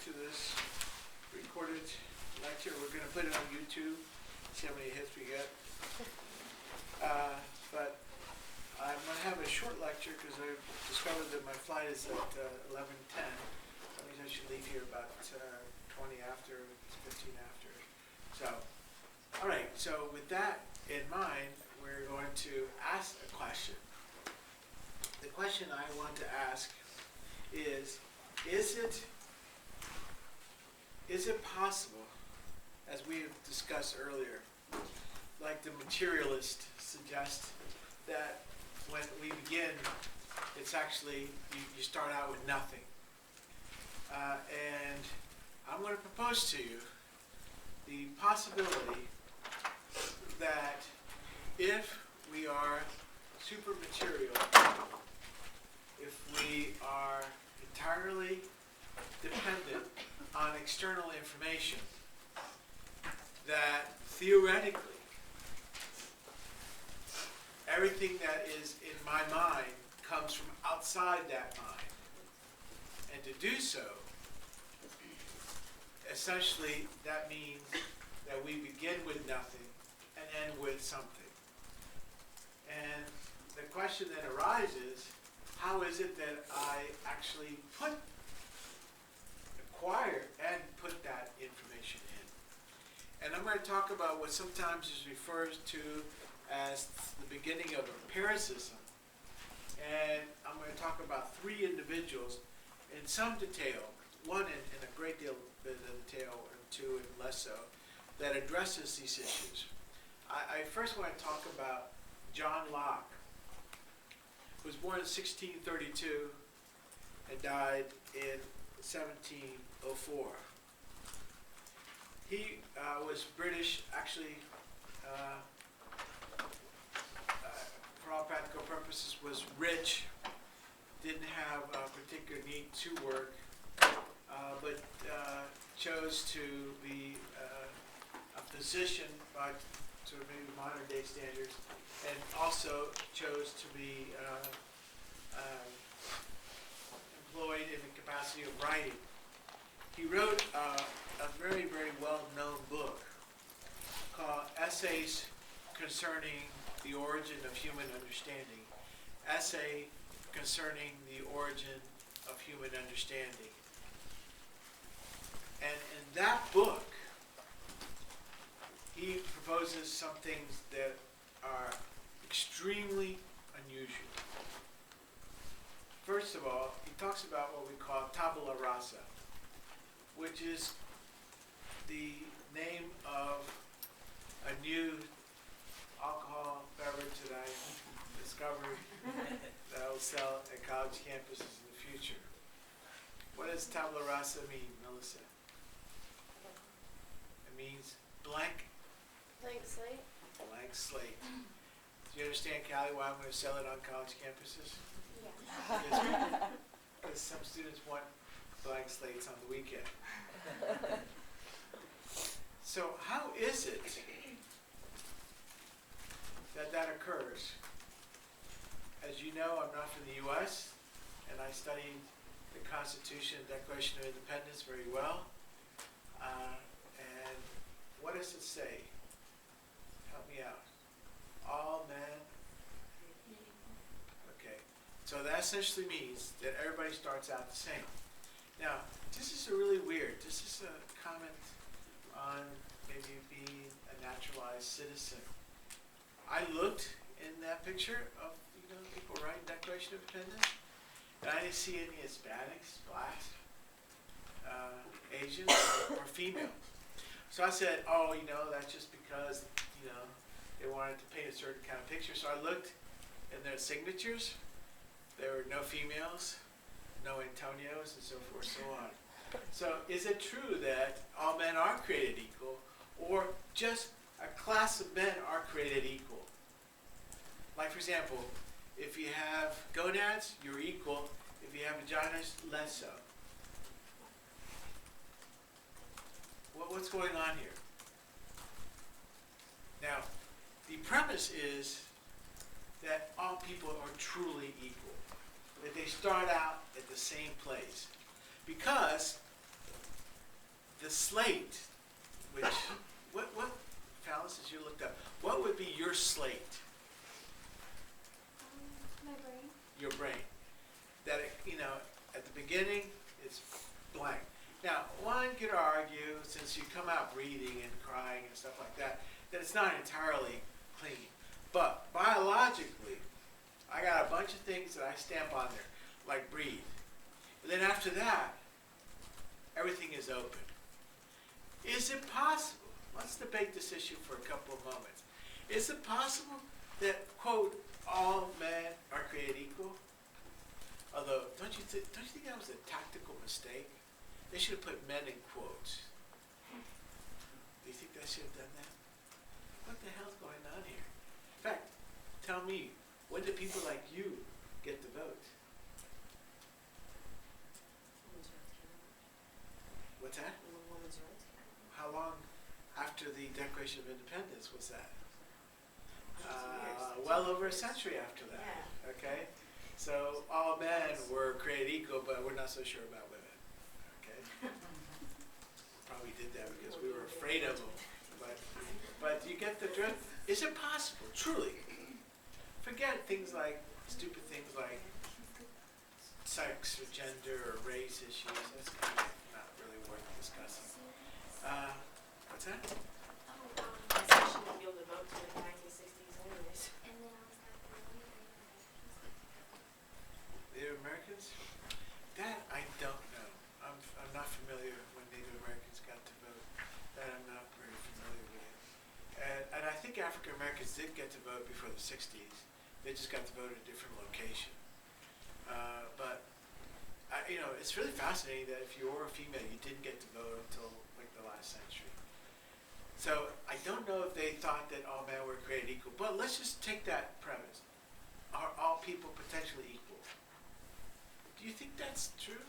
to this recorded lecture. We're going to put it on YouTube, see how many hits we get. But I'm going to have a short lecture because I discovered that my flight is at 11:10. That means I should leave here about 20 after, 15 after. So, all right, so with that in mind, we're going to ask a question. The question I want to ask is it possible, as we have discussed earlier, like the materialist suggests, that when we begin, it's actually, you start out with nothing. And I'm going to propose to you the possibility that if we are super material, if we are entirely dependent on external information, that theoretically everything that is in my mind comes from outside that mind. And to do so, essentially that means that we begin with nothing and end with something. And the question then arises, how is it that I actually acquire and put that information in? And I'm going to talk about what sometimes is referred to as the beginning of empiricism. And I'm going to talk about three individuals in some detail, one in a great deal of detail, and two in less so, that addresses these issues. I first want to talk about John Locke, who was born in 1632 and died in 1704. He was British, actually, for all practical purposes, was rich, didn't have a particular need to work, but chose to be a physician by sort of maybe modern day standards, and also chose to be employed in the capacity of writing. He wrote a very, very well-known book called Essays Concerning the Origin of Human Understanding. Essay Concerning the Origin of Human Understanding. And in that book, he proposes some things that are extremely unusual. First of all, he talks about what we call tabula rasa, which is the name of a new alcohol beverage that I discovered that I will sell at college campuses in the future. What does tabula rasa mean, Melissa? It means blank. Blank slate? Blank slate. Do you understand, Callie, why I'm going to sell it on college campuses? Yeah. Because some students want blank slates on the weekend. So how is it that that occurs? As you know, I'm not from the U.S., and I studied the Constitution and Declaration of Independence very well. And what does it say? Help me out. All men. Okay. So that essentially means that everybody starts out the same. Now, this is really weird. This is a comment on maybe being a naturalized citizen. I looked in that picture of people writing Declaration of Independence, and I didn't see any Hispanics, blacks, Asians, or female. So I said, oh, that's just because, they wanted to paint a certain kind of picture. So I looked in their signatures. There were no females, no Antonios, and so forth, so on. So is it true that all men are created equal, or just a class of men are created equal? Like, for example, if you have gonads, you're equal. If you have vaginas, less so. What's going on here? Now, the premise is that all people are truly equal, that they start out at the same place. Because the slate, which, what, Phallus, as you looked up, what would be your slate, My brain. your brain? That, at the beginning, it's blank. Now, one could argue, since you come out breathing and crying and stuff like that it's not entirely clean. But biologically, I got a bunch of things that I stamp on there, like breathe. And then after that, everything is open. Is it possible, let's debate this issue for a couple of moments. Is it possible that, quote, all men are created equal? Although, don't you think that was a tactical mistake? They should have put men in quotes. Do you think they should have done that? What the hell's going on here? In fact, tell me, when do people like you get to vote? Women's rights came out. What's that? When women's rights came out. How long after the Declaration of Independence was that? Well over a century after that. Yeah. Okay? So all men were created equal, but we're not so sure about women. Okay? Probably did that because we were afraid of them. But you get the drift? Is it possible, truly? Forget things like, stupid things like sex or gender or race issues. That's kind of not really worth discussing. What's that? I said she wouldn't be able to vote till the 1960s anyways. And then I was like, Native Americans? That I don't know. I'm not familiar when Native Americans got to vote. That I'm not very familiar with. And I think African Americans did get to vote before the 60s. They just got to vote at a different location. But it's really fascinating that if you were a female, you didn't get to vote until like the last century. So I don't know if they thought that all men were created equal. But let's just take that premise. Are all people potentially equal? Do you think that's true?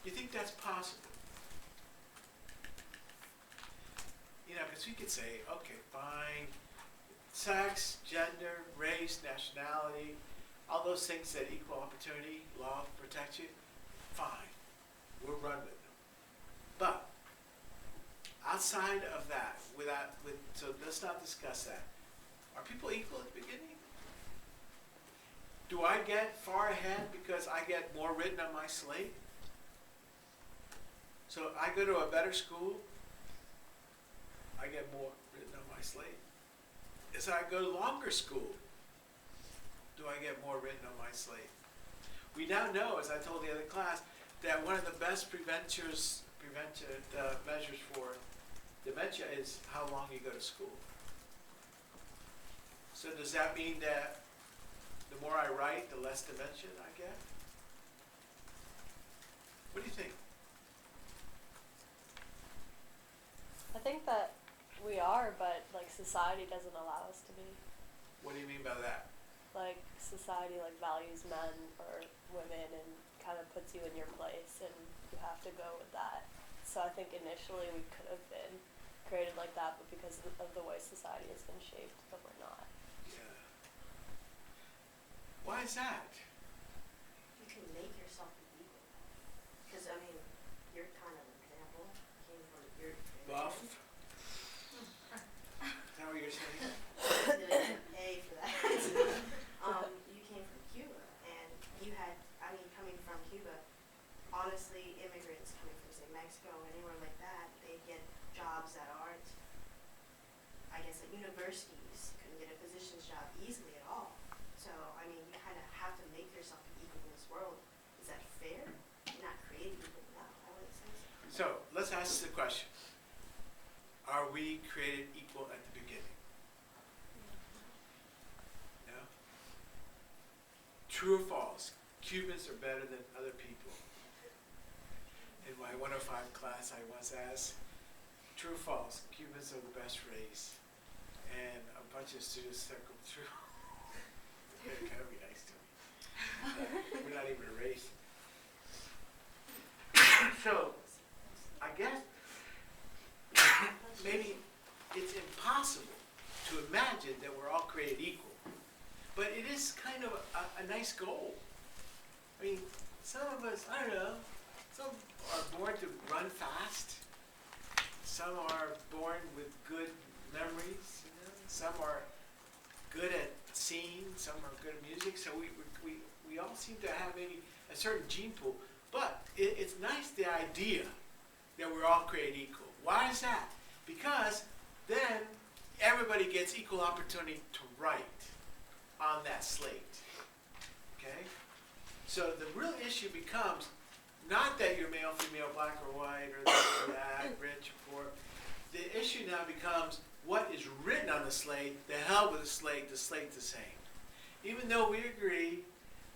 Do you think that's possible? Because we could say, okay, fine, sex, gender, race, nationality, all those things that equal opportunity law protects you, fine, we'll run with them. But outside of that, so let's not discuss that. Are people equal at the beginning? Do I get far ahead because I get more written on my slate? So I go to a better school, I get more written on my slate. As I go to longer school, do I get more written on my slate? We now know, as I told the other class, that one of the best preventive measures for dementia is how long you go to school. So does that mean that the more I write, the less dementia I get? What do you think? I think that we are, but like society doesn't allow us to be. What do you mean by that? Like society like values men or women and kind of puts you in your place and you have to go with that. So I think initially we could have been created like that, but because of the way society has been shaped, that we're not. Yeah. Why is that? You can make yourself equal. Because, I mean, you're kind of an example. Came from your Buff? Is that what you're saying? A for that. You came from Cuba, and you had, I mean, coming from Cuba, honestly, immigrants coming from, say, Mexico or anywhere like that, they get jobs that aren't, I guess, at universities, couldn't get a physician's job easily at all. So, I mean, you kind of have to make yourself equal in this world. Is that fair? You're not created equal. No, I wouldn't say so. So let's ask the question. Are we created equal at the beginning? No? True or false? Cubans are better than other people. In my 105 class, I once asked, true or false? Cubans are the best race. And a bunch of students circled through. They're kind of be nice to me. We're not even a race. So, I guess maybe it's impossible to imagine that we're all created equal. But it is kind of a nice goal. I mean, some of us, I don't know, some are born to run fast. some are born with good memories, you know? Some are good at seeing, some are good at music, so we all seem to have a certain gene pool. But it's nice, the idea that we're all created equal. Why is that? Because then everybody gets equal opportunity to write on that slate. Okay? So the real issue becomes not that you're male, female, black or white, or this or that, rich or poor. The issue now becomes what is written on the slate, the hell with the slate's the same. Even though we agree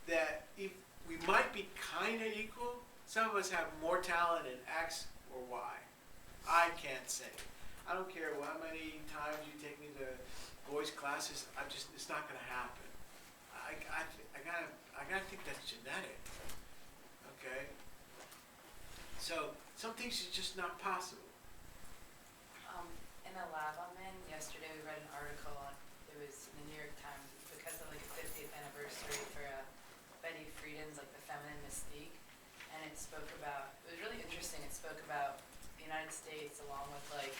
that if we might be kind of equal, some of us have more talent in X or Y. I can't say. I don't care how many times you take me to voice classes, it's not going to happen. I gotta think that's genetic. Okay? So some things is just not possible. In the lab I'm in, yesterday we read an article on, it was in the New York Times, because of like a 50th anniversary for Betty Friedan's like the feminine mystique, and it spoke about, it was really interesting, it spoke about the United States along with like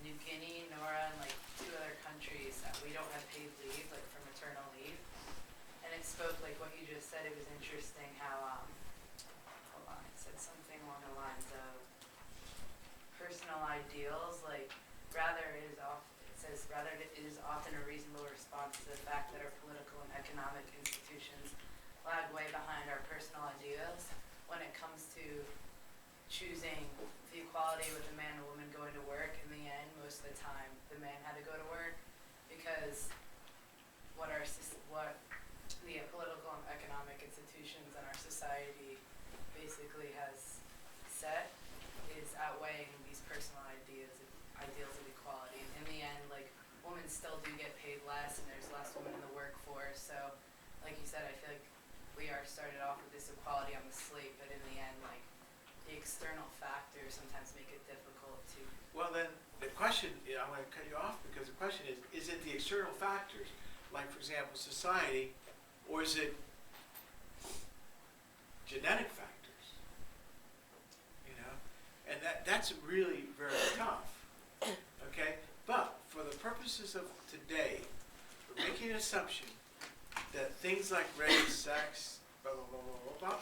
New Guinea, Nora, and like 2 other countries that we don't have paid leave, like for maternal leave. And it spoke like what you just said, it was interesting how, hold on, it said something along the lines of personal ideals, like rather it is often a reasonable response to the fact that our political and economic institutions lag way behind our personal ideals when it comes to choosing the equality with a man and woman going to work. In the end, most of the time, the man had to go to work because what the political and economic institutions in our society basically has set is outweighing these personal ideals of equality. And in the end, like, women still do get paid less and there's less women in the workforce. So, like you said, I feel like we are started off with this equality on the slate, but in the end, like, the external factors sometimes make it difficult to... Well then, the question, I'm going to cut you off because the question is it the external factors, like for example society, or is it genetic factors? You know? And that's really very tough. Okay? But for the purposes of today, we're making an assumption that things like race, sex, blah, blah, blah, blah, blah, blah,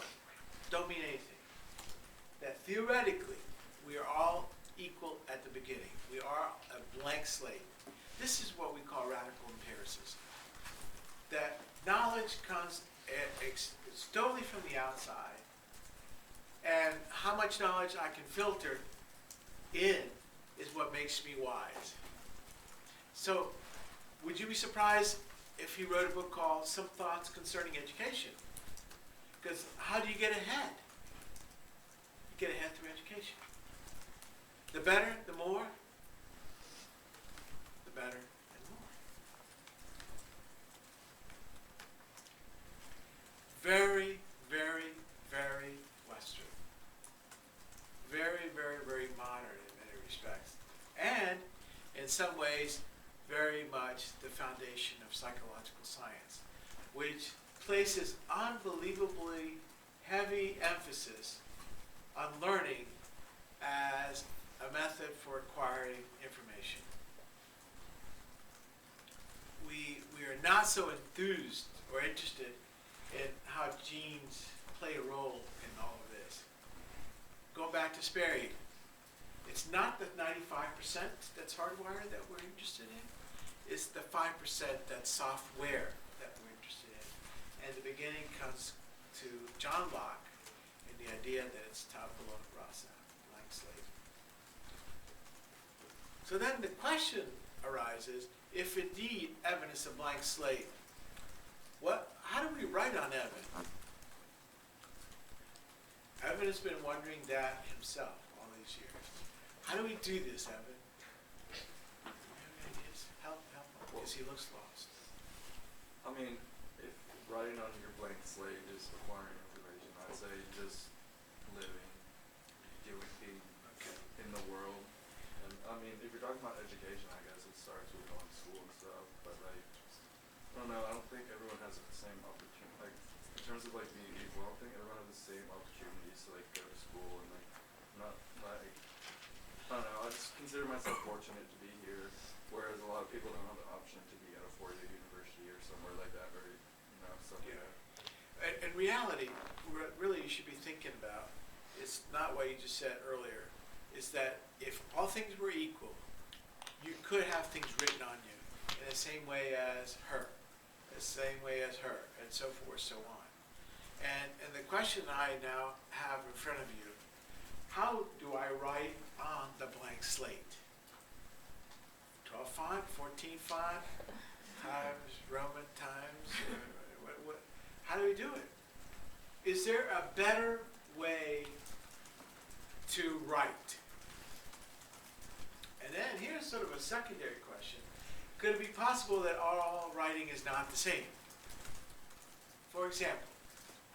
don't mean anything. That theoretically, we are all equal at the beginning. We are a blank slate. This is what we call radical empiricism. That knowledge comes totally from the outside, and how much knowledge I can filter in is what makes me wise. So, would you be surprised if he wrote a book called Some Thoughts Concerning Education? Because how do you get ahead? You get ahead through education. The better, the more, the better and more. Very, very, very Western. Very, very, very modern in many respects. And in some ways, very much the foundation of psychological science, which places unbelievably heavy emphasis on learning as a method for acquiring information. We are not so enthused or interested in how genes play a role in all of this. Going back to Sperry, it's not the 95% that's hardwired that we're interested in, it's the 5% that's software that we're interested in. And the beginning comes to John Locke and the idea that it's tabula rasa, blank slate. So then the question arises, if indeed Evan is a blank slate, how do we write on Evan? Evan has been wondering that himself all these years. How do we do this, Evan? Help him, because he looks lost. I mean, if writing on your blank slate is acquiring information, I'd say just living, doing things in the world. And I mean, if you're talking about education, I guess it starts with going to school and stuff. But like, I don't know. I don't think everyone has the same opportunity. Like in terms of like being equal, I don't think everyone has the same opportunities to like go to school and like not like I don't know. I I just consider myself fortunate to be here, whereas a lot of people don't have the option to be at a four-year university or somewhere like that, or, you know, something Yeah. like that. In reality, what really you should be thinking about is not what you just said earlier, is that if all things were equal, you could have things written on you in the same way as her, the same way as her, and so forth, so on. And the question I now have in front of you, how do I write on the blank slate? 12 font, 14 font, times, Roman times, how do we do it? Is there a better way to write? And then here's sort of a secondary question. Could it be possible that all writing is not the same? For example,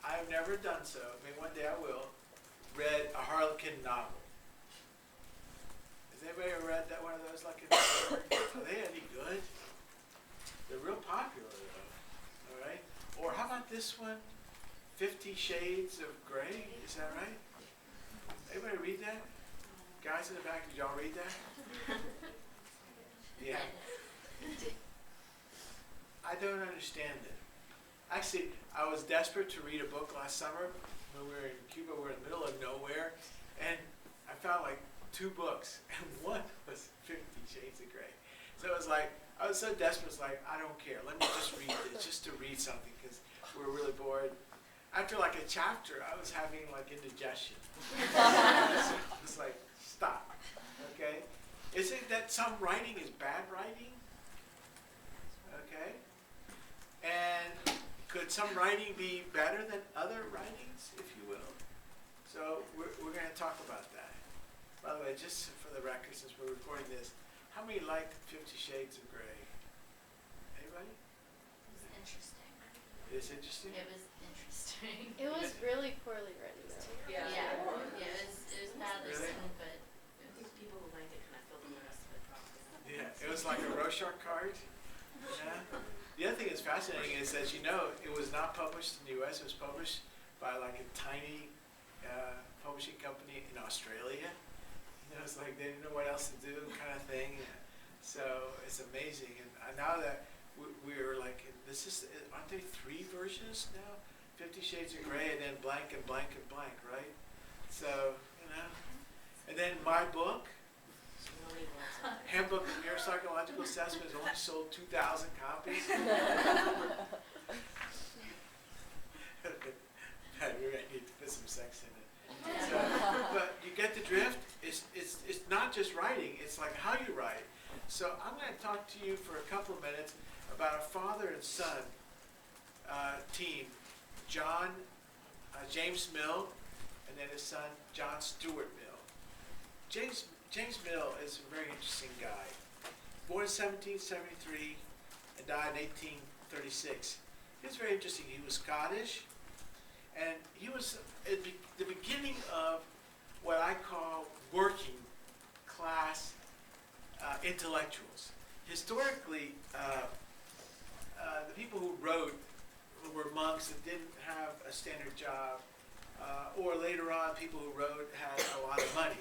I've never done so, maybe one day I will, read a Harlequin novel. Has anybody ever read that one of those, like in are they any good? They're real popular though, all right? Or how about this one, 50 Shades of Grey, is that right? Anybody read that? Guys in the back, did y'all read that? Yeah. I don't understand it. Actually, I was desperate to read a book last summer when we were in Cuba. We were in the middle of nowhere, and I found like 2 books, and one was 50 Shades of Grey. So it was like, I was so desperate, it's like, I don't care. Let me just read this, just to read something, because we were really bored. After like a chapter, I was having like indigestion. It's like, stop, okay? Is it that some writing is bad writing? Okay? And could some writing be better than other writings, if you will? So we're going to talk about that. By the way, just for the record, since we're recording this, how many liked 50 Shades of Grey? Anybody? It was interesting. It is interesting? It was interesting. It was really poorly written though. Yeah, it was badly Really? written, but I think people who liked it kind of filled in the rest of it probably. Yeah, it was like a Rorschach card. Yeah. The other thing that's fascinating is that, you know, it was not published in the U.S. It was published by like a tiny publishing company in Australia. You know, it's like they didn't know what else to do, kind of thing. So it's amazing. And now that we're like, this is, aren't there 3 versions now? 50 Shades of Grey, and then blank and blank and blank, right? So, you know. And then my book, Handbook of Neuropsychological Assessment, has only sold 2,000 copies. We need to put some sex in it. So, but you get the drift. It's not just writing. It's like how you write. So I'm going to talk to you for a couple of minutes about a father and son team, James Mill, and then his son John Stuart Mill. James Mill is a very interesting guy. Born in 1773 and died in 1836. He was very interesting. He was Scottish, and he was at the beginning of what I call working class intellectuals. Historically, the people who wrote were monks that didn't have a standard job, or later on, people who wrote had a lot of money.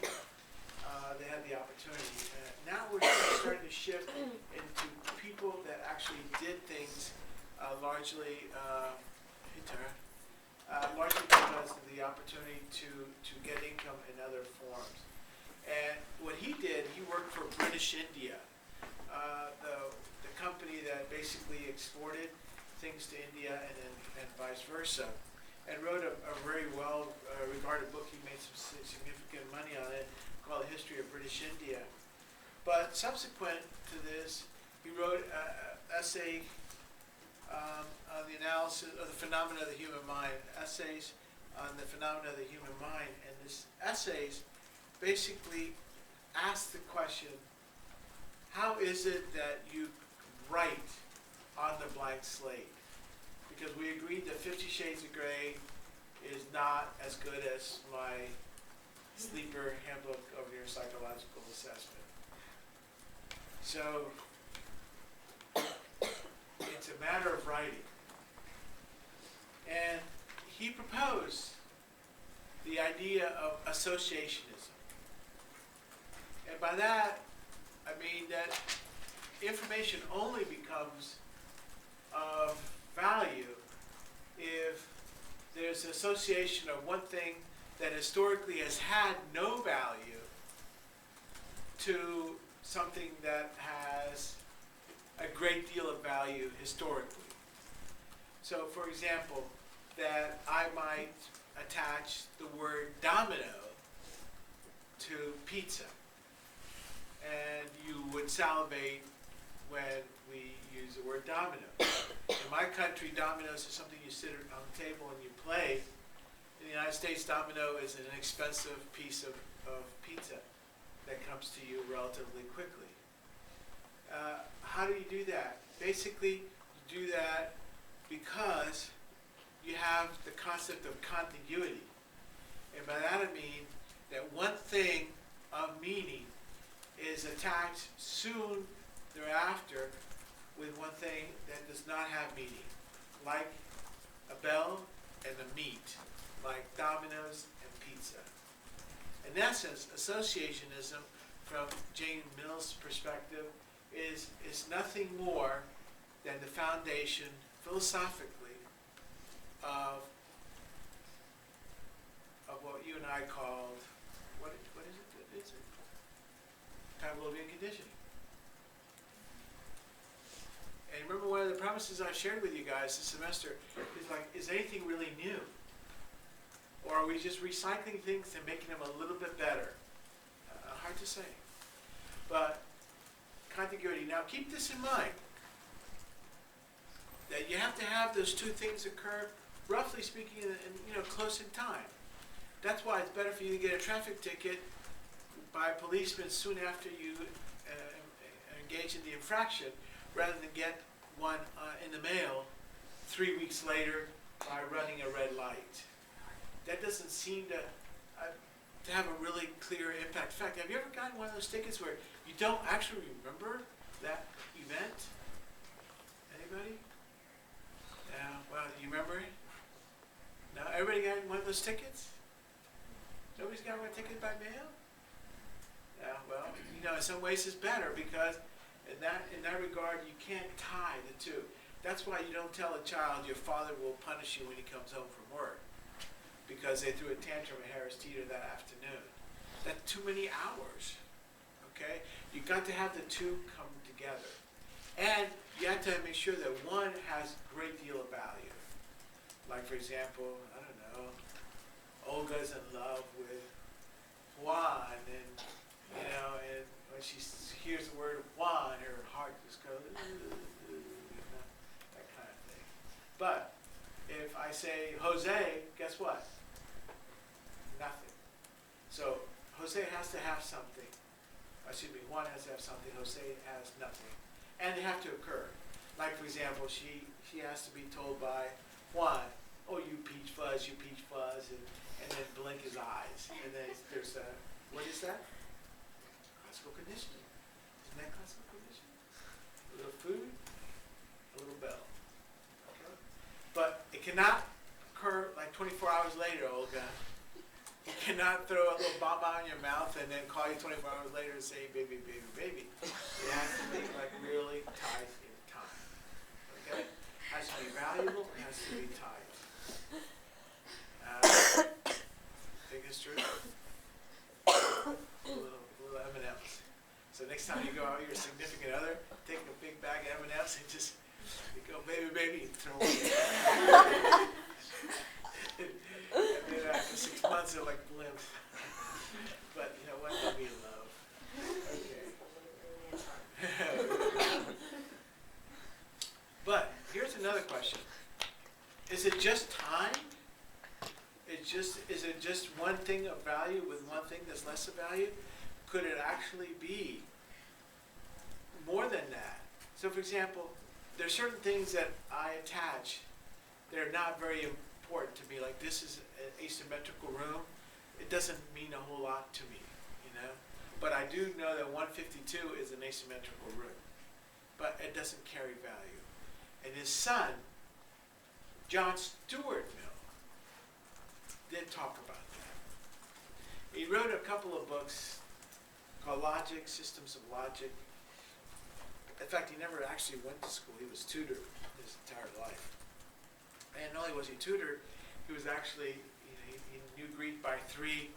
They had the opportunity. Now we're starting to shift into people that actually did things largely, largely because of the opportunity to get income in other forms. And what he did, he worked for British India, the company that basically exported things to India and vice versa, and wrote a very well regarded book. He made some significant money on it, called The History of British India. But subsequent to this, he wrote an essay on the analysis of the phenomena of the human mind, essays on the phenomena of the human mind. And this essays basically ask the question, how is it that you write on the blank slate? Because we agreed that 50 Shades of Grey is not as good as my sleeper handbook of your psychological assessment. So it's a matter of writing. And he proposed the idea of associationism. And by that, I mean that information only becomes of value if there's an association of one thing that historically has had no value to something that has a great deal of value historically. So for example, that I might attach the word domino to pizza. And you would salivate when we use the word domino. In my country, dominoes is something you sit on the table and you play. In the United States, domino is an inexpensive piece of pizza that comes to you relatively quickly. How do you do that? Basically, you do that because you have the concept of contiguity. And by that I mean that one thing of meaning is attached soon thereafter with one thing that does not have meaning, like a bell and a meat, like dominoes and pizza. In essence, associationism, from Jane Mill's perspective, is nothing more than the foundation, philosophically, of what you and I called, what is it? Pavlovian conditioning. And remember, one of the premises I shared with you guys this semester is like, is anything really new? Or are we just recycling things and making them a little bit better? Hard to say. But contiguity. Now keep this in mind, that you have to have those two things occur, roughly speaking, in close in time. That's why it's better for you to get a traffic ticket by a policeman soon after you engage in the infraction, rather than get one in the mail 3 weeks later by running a red light. That doesn't seem to have a really clear impact. In fact, have you ever gotten one of those tickets where you don't actually remember that event? Anybody? Yeah, well, you remember it? No, everybody got one of those tickets? Nobody's got one ticket by mail? Yeah, well, in some ways it's better because in that regard, you can't tie the two. That's why you don't tell a child your father will punish you when he comes home from work, because they threw a tantrum at Harris Teeter that afternoon. That's too many hours, okay? You've got to have the two come together. And you have to make sure that one has a great deal of value. Like, for example, I don't know, Olga's in love with Juan, and and when she hears the word Juan, her heart just goes, that kind of thing. But if I say Jose, guess what? Nothing. So Jose has to have something. Juan has to have something. Jose has nothing. And they have to occur. Like, for example, she has to be told by Juan, oh, you peach fuzz, and then blink his eyes. And then there's what is that? Classical conditioning. Isn't that classical conditioning? A little food, a little bell. Okay? But it cannot occur like 24 hours later, Olga. You cannot throw a little bomb out in your mouth and then call you 24 hours later and say, baby, baby, baby. It has to be like really tied in time. Okay? It has to be valuable, it has to be tied. Think it's true? A little M&Ms. So next time you go out with your significant other, take a big bag of M&Ms and just you go, baby, baby, and throw one. And then after 6 months, they're like blimp. But you know what? They'll be in love. Okay. But here's another question. Is it just time? Is it just one thing of value with one thing that's less of value? Could it actually be more than that? So for example, there are certain things that I attach that are not very important to me, like this is an asymmetrical room. It doesn't mean a whole lot to me, But I do know that 152 is an asymmetrical room, but it doesn't carry value. And his son, John Stuart Mill, did talk about that. He wrote a couple of books called Logic, Systems of Logic. In fact, he never actually went to school. He was tutored his entire life. And not only was he tutored, he was actually, he knew Greek by 3.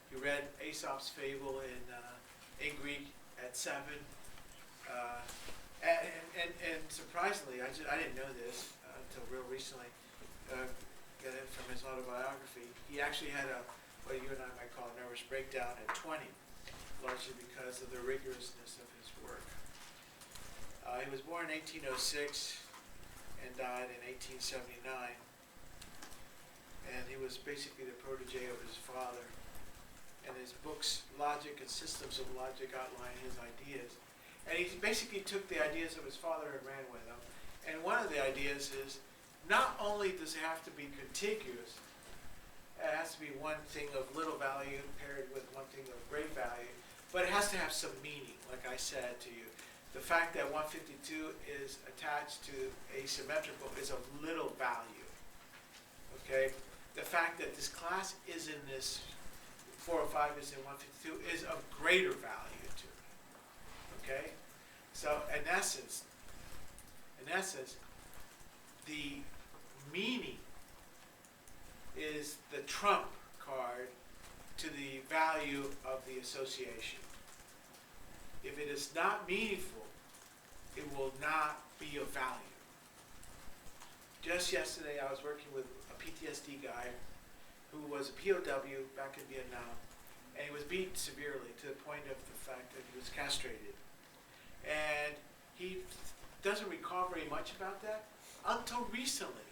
He read Aesop's Fable in Greek at 7. And surprisingly, I didn't know this until real recently, got it from his autobiography. He actually had what you and I might call a nervous breakdown at 20, largely because of the rigorousness of his work. He was born in 1806 and died in 1879. And he was basically the protege of his father. And his books, Logic and Systems of Logic, outline his ideas. And he basically took the ideas of his father and ran with them. And one of the ideas is, not only does it have to be contiguous, it has to be one thing of little value paired with one thing of great value, but it has to have some meaning, like I said to you. The fact that 152 is attached to asymmetrical is of little value, okay? The fact that this class is in this 405 is in 152 is of greater value to me, okay? So in essence, the meaning is the trump card to the value of the association. If it is not meaningful, it will not be of value. Just yesterday, I was working with a PTSD guy who was a POW back in Vietnam, and he was beaten severely to the point of the fact that he was castrated. And he doesn't recall very much about that until recently,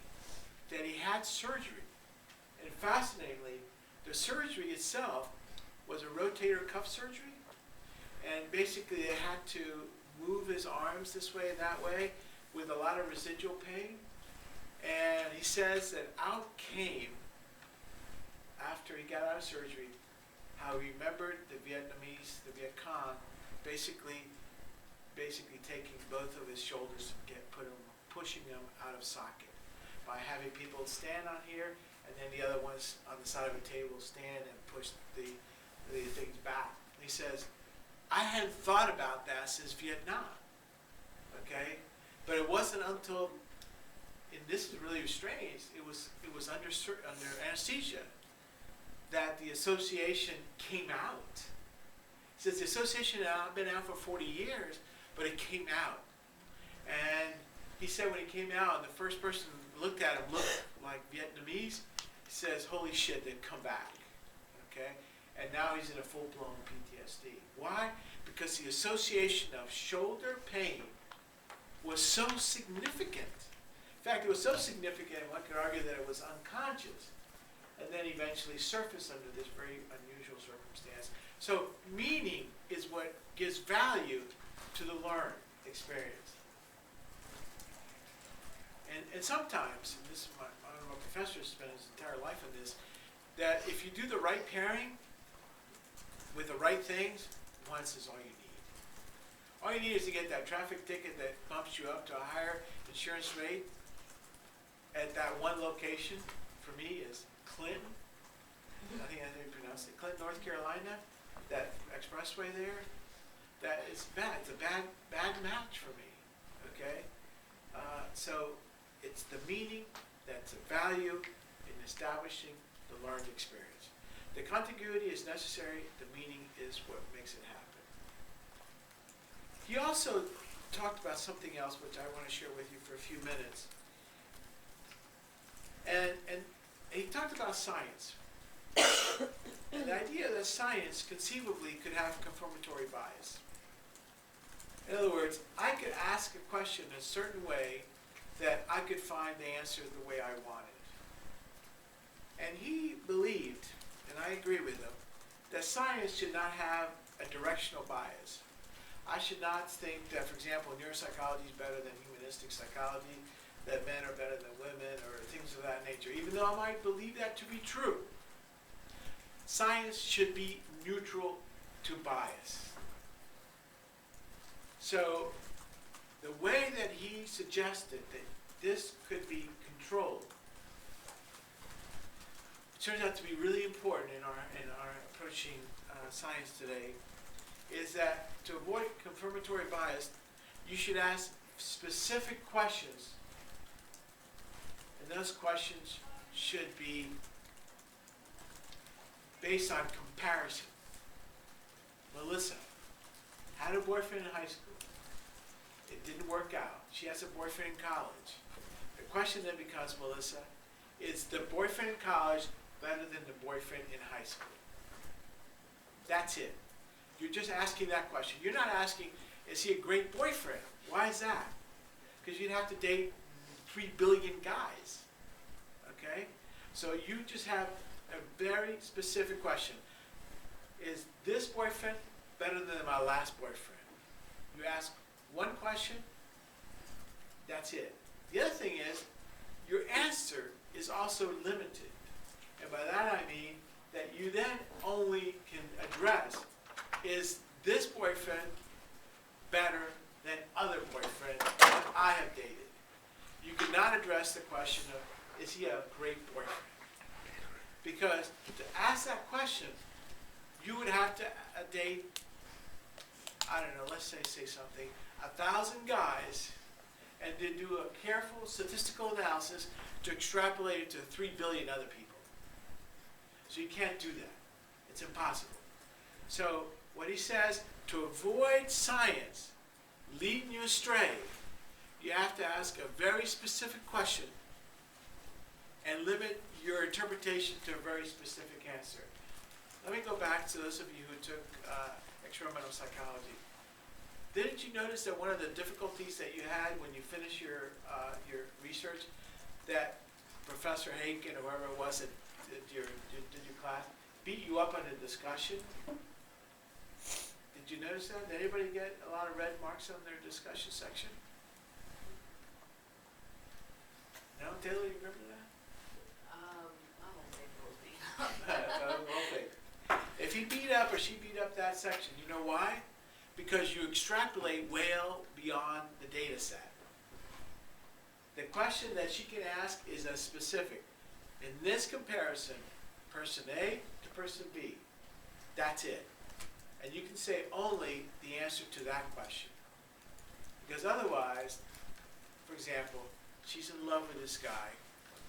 that he had surgery. And fascinatingly, the surgery itself was a rotator cuff surgery. And basically they had to move his arms this way and that way with a lot of residual pain. And he says that out came, after he got out of surgery, how he remembered the Vietnamese, the Viet Cong, basically taking both of his shoulders and pushing them out of socket by having people stand on here, and then the other ones on the side of the table stand and push the things back. And he says, I hadn't thought about that since Vietnam, okay? But it wasn't until, and this is really strange, it was under anesthesia that the association came out. He says the association had been out for 40 years, but it came out. And he said when he came out, the first person who looked at him looked like Vietnamese. He says, holy shit, they've come back, okay? And now he's in a full-blown PTSD. Why? Because the association of shoulder pain was so significant. In fact, it was so significant, one could argue that it was unconscious, and then eventually surfaced under this very unusual circumstance. So meaning is what gives value to the learned experience. And sometimes, and this is one of my professors spent his entire life on this, that if you do the right pairing with the right things, once is all you need. All you need is to get that traffic ticket that bumps you up to a higher insurance rate at that one location. For me, is Clinton. I think that's how you pronounce it. Clinton, North Carolina. That expressway there. That is bad. It's a bad match for me. Okay. So it's the meaning that's a value in establishing the learned experience. The contiguity is necessary. The meaning is what makes it happen. He also talked about something else which I want to share with you for a few minutes. And he talked about science. And the idea that science conceivably could have confirmatory bias. In other words, I could ask a question in a certain way that I could find the answer the way I wanted. And he believed, and I agree with him, that science should not have a directional bias. I should not think that, for example, neuropsychology is better than humanistic psychology, that men are better than women, or things of that nature, even though I might believe that to be true. Science should be neutral to bias. So, the way that he suggested that this could be controlled turns out to be really important in our approaching science today, is that to avoid confirmatory bias, you should ask specific questions. And those questions should be based on comparison. Melissa had a boyfriend in high school. It didn't work out. She has a boyfriend in college. The question then becomes, Melissa, is the boyfriend in college better than the boyfriend in high school? That's it. You're just asking that question. You're not asking, is he a great boyfriend? Why is that? Because you'd have to date 3 billion guys. Okay? So you just have a very specific question. Is this boyfriend better than my last boyfriend? You ask one question, that's it. The other thing is, your answer is also limited. And by that I mean that you then only can address, is this boyfriend better than other boyfriends that I have dated? You cannot address the question of, is he a great boyfriend? Because to ask that question, you would have to date, I don't know, let's say something, 1,000 guys, and then do a careful statistical analysis to extrapolate it to 3 billion other people. So you can't do that. It's impossible. So what he says, to avoid science leading you astray, you have to ask a very specific question and limit your interpretation to a very specific answer. Let me go back to those of you who took experimental psychology. Didn't you notice that one of the difficulties that you had when you finished your research, that Professor Haken or whoever it was that did your class beat you up on a discussion? Did you notice that? Did anybody get a lot of red marks on their discussion section? No? Taylor, you remember that? I won't say it was being Okay. If he beat up or she beat up that section, you know why? Because you extrapolate well beyond the data set. The question that she can ask is as specific. In this comparison, person A to person B, that's it. And you can say only the answer to that question. Because otherwise, for example, she's in love with this guy.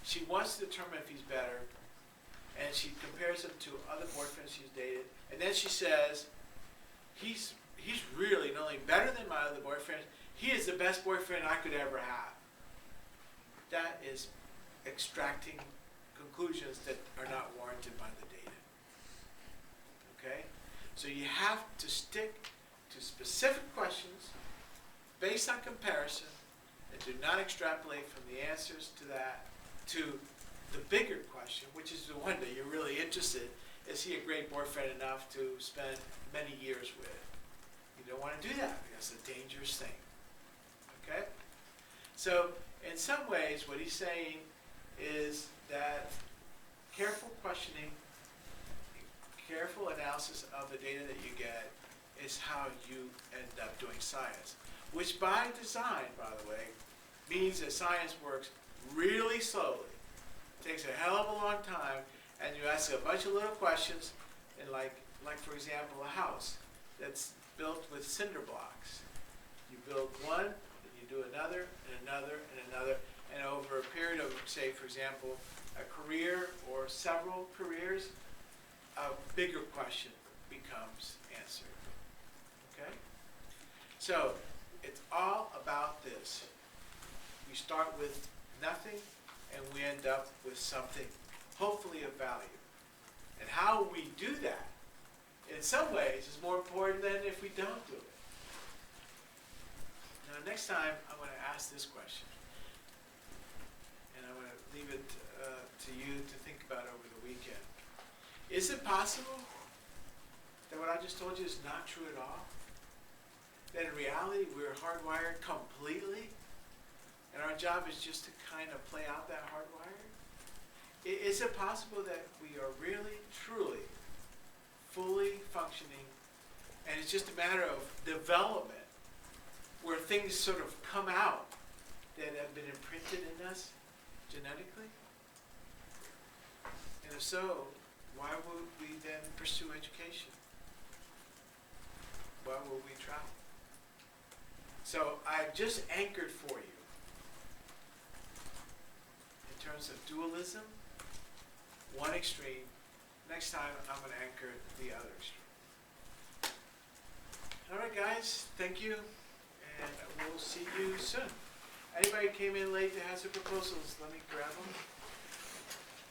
She wants to determine if he's better, and she compares him to other boyfriends she's dated, and then she says, he's really not only better than my other boyfriends, he is the best boyfriend I could ever have. That is extracting conclusions that are not warranted by the data. Okay? So you have to stick to specific questions based on comparison, and do not extrapolate from the answers to that to the bigger question, which is the one that you're really interested in. Is he a great boyfriend enough to spend many years with? You don't want to do that because it's a dangerous thing. Okay? So in some ways, what he's saying is that careful questioning, careful analysis of the data that you get is how you end up doing science. Which by design, by the way, means that science works really slowly. It takes a hell of a long time, and you ask a bunch of little questions, and like for example, a house that's built with cinder blocks. You build one, and you do another, and another, and another, and over a period of, say, for example, a career or several careers, a bigger question becomes answered. Okay? So, it's all about this. We start with nothing, and we end up with something, hopefully of value. And how we do that, in some ways, is more important than if we don't do it. Now, next time, I'm going to ask this question. And I'm going to leave it to you to think about over the weekend. Is it possible that what I just told you is not true at all? That in reality, we're hardwired completely, and our job is just to kind of play out that hardwiring? Is it possible that we are really, truly, fully functioning, and it's just a matter of development, where things sort of come out that have been imprinted in us genetically? And if so, why would we then pursue education? where will we travel? So I've just anchored for you in terms of dualism, one extreme. Next time I'm going to anchor the other extreme. All right, guys, thank you, and we'll see you soon. Anybody came in late that has some proposals, let me grab them.